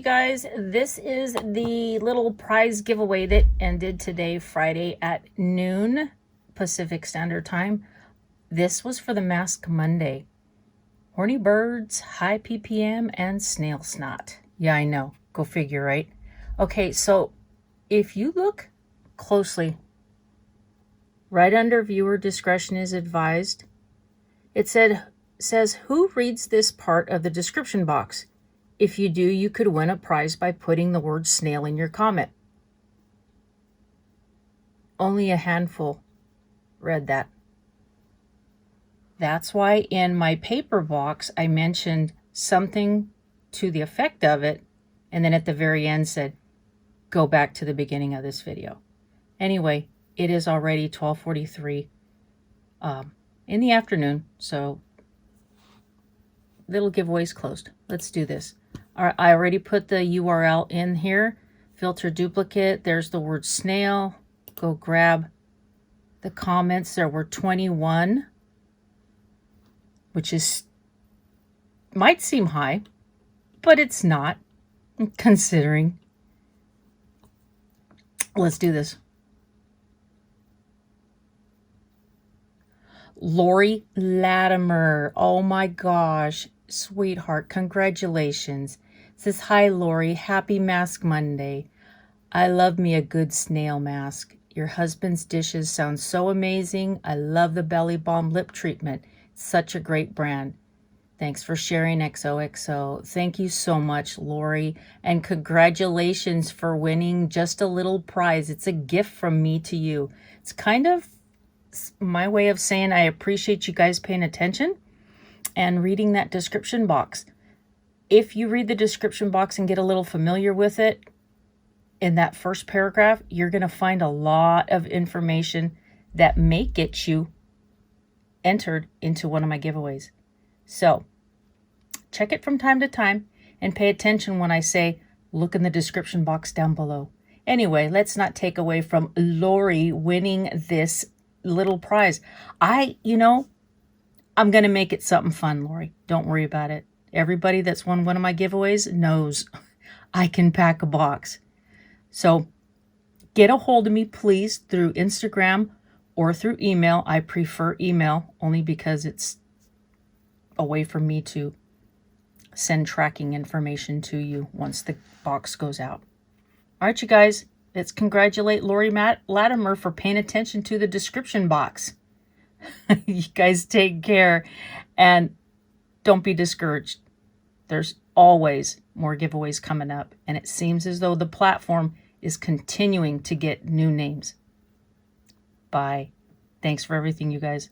you guys, this is the little prize giveaway that ended today, Friday at noon Pacific Standard Time. This was for the Mask Monday. Horny birds, high ppm, and snail snot. Yeah, I know. Go figure, right? Okay, so if you look closely, right under viewer discretion is advised, it says, who reads this part of the description box? If you do, you could win a prize by putting the word snail in your comment. Only a handful read that. That's why in my paper box, I mentioned something to the effect of it, and then at the very end said, go back to the beginning of this video. Anyway, it is already 12:43 in the afternoon, so little giveaway's closed. Let's do this. All right, I already put the URL in here. Filter duplicate. There's the word snail. Go grab the comments. There were 21, which might seem high, but it's not, considering. Let's do this. Lori Latimer. Oh my gosh. Sweetheart, congratulations. It says, hi Lori, happy Mask Monday. I love me a good snail mask. Your husband's dishes sound so amazing. I love the Belly Balm lip treatment. Such a great brand. Thanks for sharing, XOXO. Thank you so much, Lori. And congratulations for winning just a little prize. It's a gift from me to you. It's kind of my way of saying I appreciate you guys paying attention and reading that description box. If you read the description box and get a little familiar with it, in that first paragraph, you're going to find a lot of information that may get you entered into one of my giveaways. So check it from time to time and pay attention when I say, look in the description box down below. Anyway, let's not take away from Lori winning this little prize. I'm going to make it something fun, Lori. Don't worry about it. Everybody that's won one of my giveaways knows I can pack a box. So get a hold of me, please, through Instagram or through email. I prefer email only because it's a way for me to send tracking information to you once the box goes out. All right, you guys, let's congratulate Lori Latimer for paying attention to the description box. You guys take care and don't be discouraged. There's always more giveaways coming up, and it seems as though the platform is continuing to get new names. Bye. Thanks for everything, you guys.